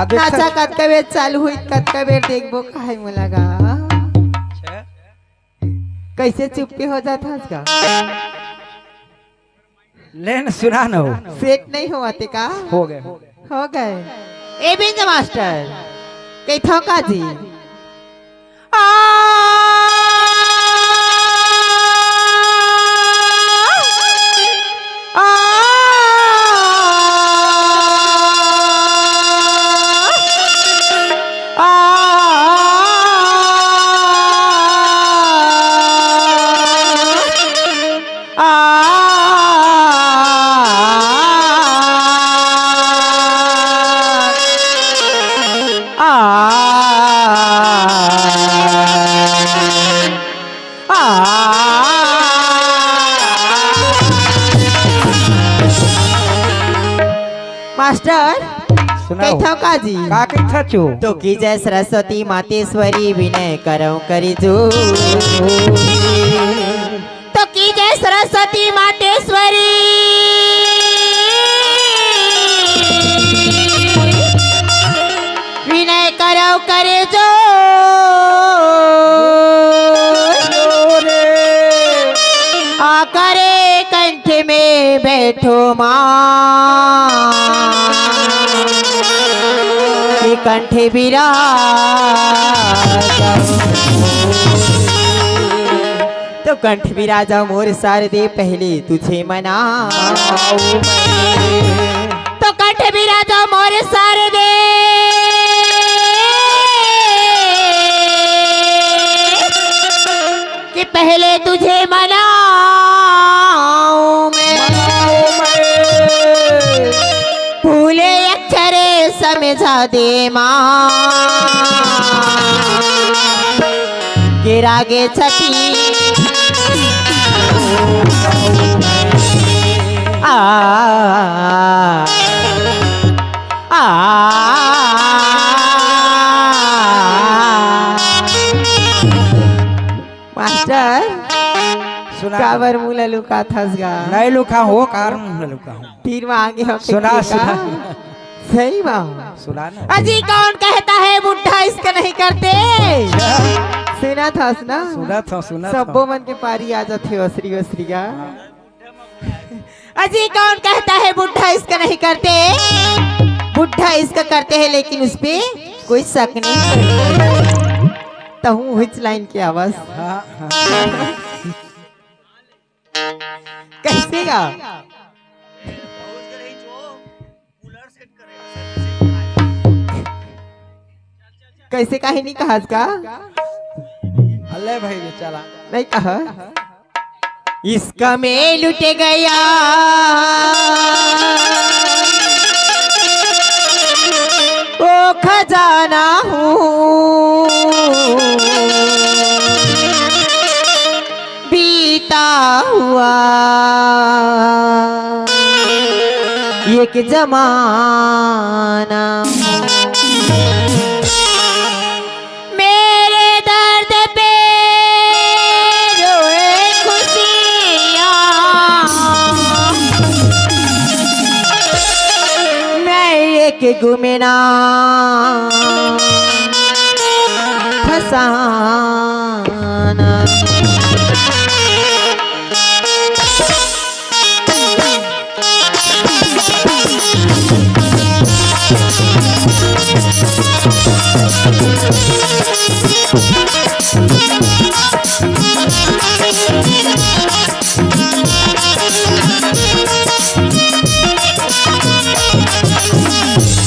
नाचा कतका बेर चालू हुई कतका बेर देखबो काहे मोला गा कैसे चुपके हो जाता का लेन सुना न हो सेट नहीं हुआ थे का हो गए हो गए ए बिंज मास्टर कई था का जी मास्टर कैथा काजी का कैथा चो तो की जय सरस्वती मातेश्वरी विनय करौ करी जो तो की जय सरस्वती मातेश्वरी विनय करौ करे जो आ करे कंठ में बैठो मां कंठ विराज तो कंठ विराजा मोर शारदे पहले तुझे मना तो कंठ विराजा मोर शारदे कि पहले तुझे मना भूले अक्षरे समझा दे मां के रागे छठी आ आ मास्टर सुना कावर मूला लुका थसगा नहीं लुका हो कार लुका हो तीर में आगे हो सुना सुना सही बात सुना ना अजी कौन कहता है बुढ़ा इसका नहीं करते सुना था ना सुना सबो मन के पारी आ जाते असरी असरिया अजी कौन कहता है बुढ़ा इसका नहीं करते बुढ़ा इसका करते हैं लेकिन उस पे कोई शक नहीं तो हूँ हिच लाइन की आवाज कैसे गा कैसे काहे नहीं कहा का अल्ले भाई चला नहीं कहा इसका मैं लुट गया ओ खजाना हूँ बीता हुआ एक जमाना मेरे दर्द पे रोए खुशियाँ मैं एक गुमना फसाना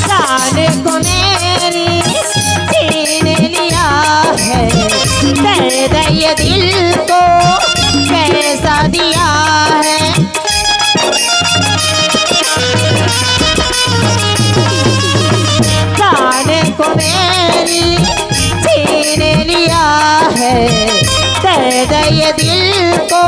जाने को मेरी छीन लिया है दर्द ये दिल को कैसा दिया है जाने को मेरी छीन लिया है दर्द ये दिल को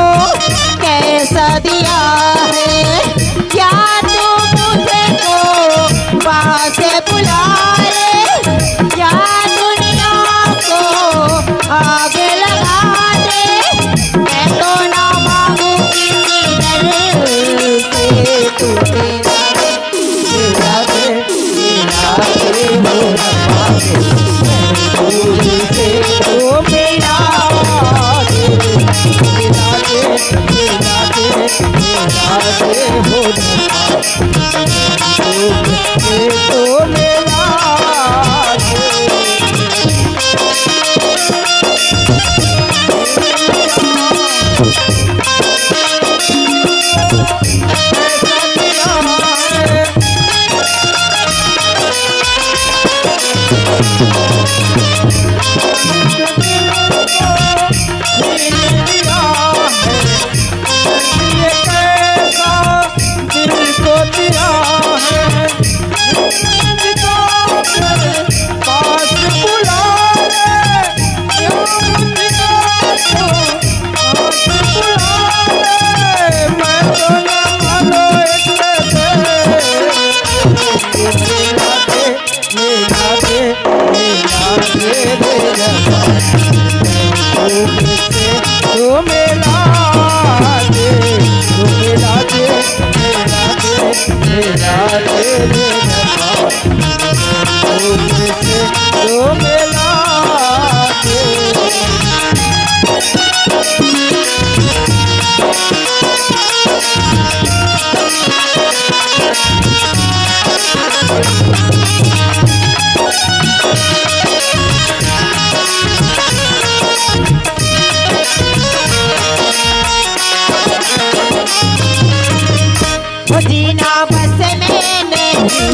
जीना बस में नहीं,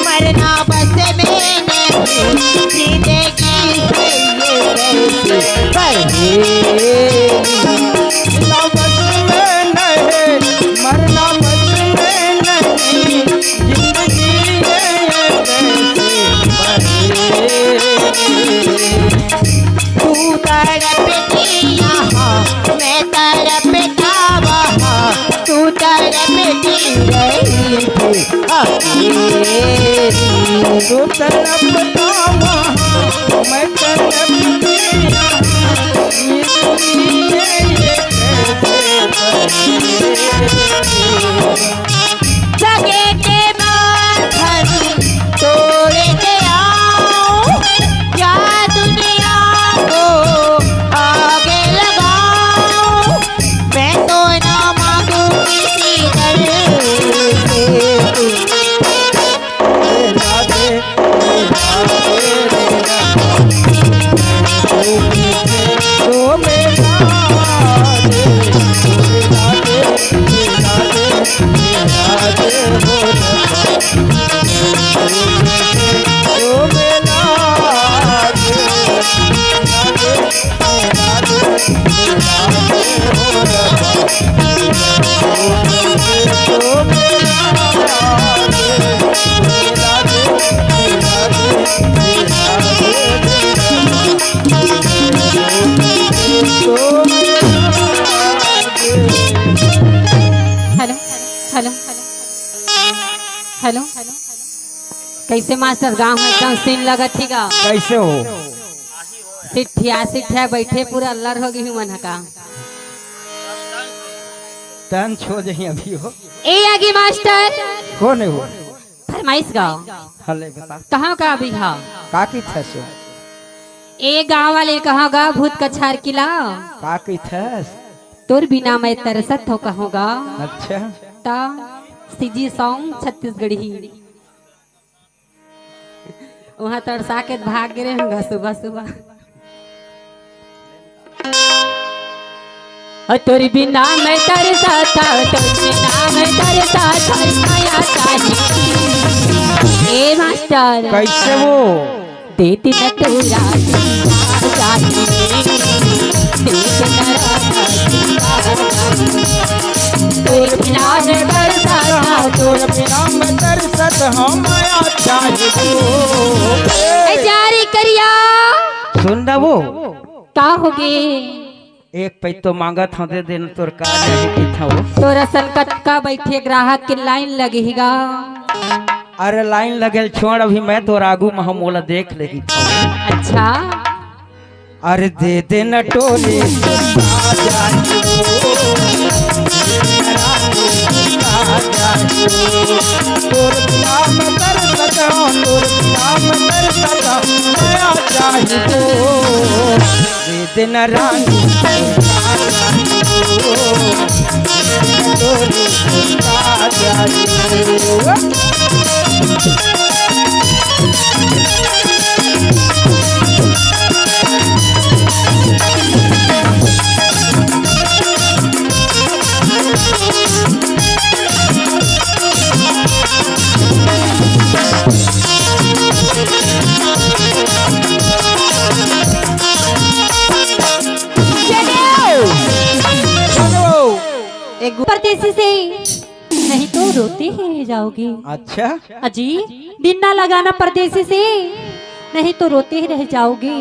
मरना बस में नहीं, जिंदगी से ये कैसे जीना बस में नहीं, मरना बस में नहीं, जिंदगी ये कैसे तू तड़पती यहाँ, मैं तड़पता वहाँ, तू तड़पती रही थी अकेली। तू तड़पता वहाँ, मैं तड़पती यहाँ, ये दुनिया ये जगे के बांधन तोड़ के आओ, या दुनिया को आगे लगाओ, मैं तो ना मांगू किसी दर से। हेलो हेलो कैसे मास्टर गांव में एकदम सीन लगा थी गा कैसे हो? सिठिया बैठे पूरा अल्लर हो गई मन का तन छो जही अभी हो ए आगे मास्टर कौन है हो? फरमाइश गाओ हले बता कहाँ का अभी हा का की थस ए गाँव वाले कहाँ गा भूत कछार किला का की थस तोर बिना मैं तरसत हो कहूँगा अच्छा ता सीजी सॉन्ग छत्तीसगढ़ी वहाँ तरसा के भाग गिरे होंगे सुबह सुबह तोर बिना मैं तरसा था तोर बिना मैं तरसा था माया चाहिए ए मास्टर कैसे वो देती न तोरा तोर बिना मैं तरसा था तोर बिना मैं तरसत हम माया चाहिए जारी करिया सुन ना वो का हो गे एक पै तो मांगा था दे देना तोर का जाने की था वो तोरा संकट का बैठे ग्राहक के लाइन लगेगा अरे लाइन लगल छोड़ अभी मैं तो आगू में हम मोला देख लेगी था अच्छा अरे दे देना टोले तोर बिना मैं तरसत हूँ तोर बिना मैं तरसत हूँ माया चाहिए दे देना रानी परदेसी से, नहीं तो रोते ही रह जाओगे। अच्छा अजी दिल ना लगाना परदेसी से, नहीं तो रोते ही रह जाओगे।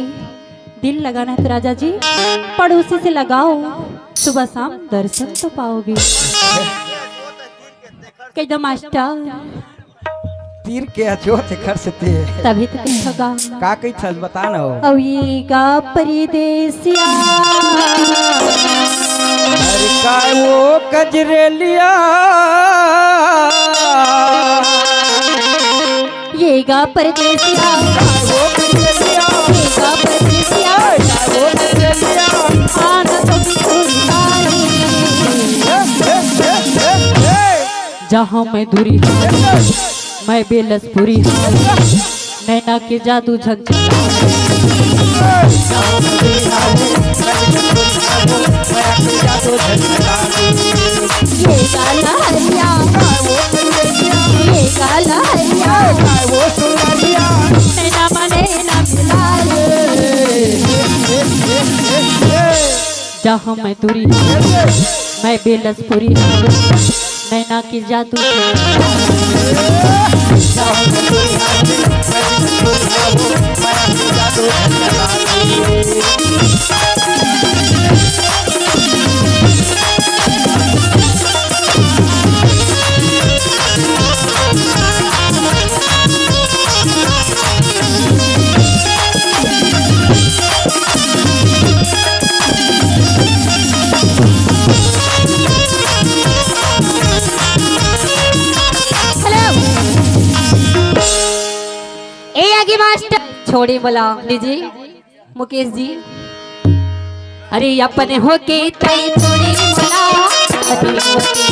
दिल लगाना है तो राजा जी पड़ोसी से लगाओ, सुबह शाम दर्शन तो पाओगे। कह मास्टर तीर के अचोत कर सकते हैं। तभी तो कुछ होगा। का कही था बता ना हो। अब ये गा परदेसिया, अरे का वो कजरेलिया, ये गा परदेसिया, वो कजरेलिया, ये गा परदेसिया, वो कजरेलिया। आना तो बिल्कुल सारी। जहाँ मैं दूरी हूँ मैं बेलसपुरी हूँ, नैना के जादू झंझा। ये गाना हरिया, ये गाना हरिया, नैना मने ना मिलाए। जहाँ मैं दूरी हूँ मैं बेलसपुरी हूँ, नैना की जादू छोड़े बोला लीजिए मुकेश जी। अरे अपने होके तय छोड़े बोला, अपने होके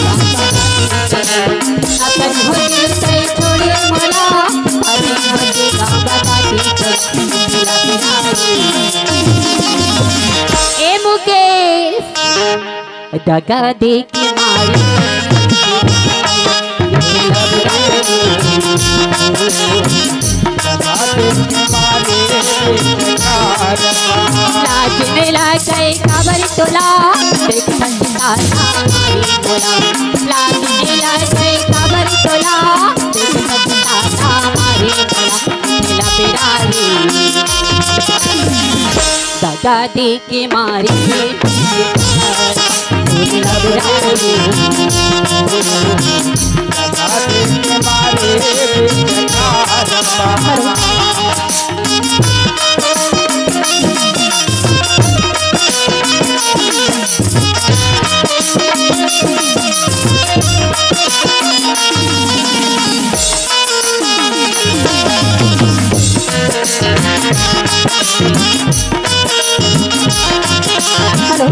तय छोड़े बोला, अपने होके ए मुकेश दगा दे के मारी लाजने लागे खबर तोला, देख संताना मारी बोला। लाजने लागे खबर तोला, देख संताना मारी बोला। मिला पिरारी दगा दे के मारी, मिला पिरारी दगा दे के मारी। हेलो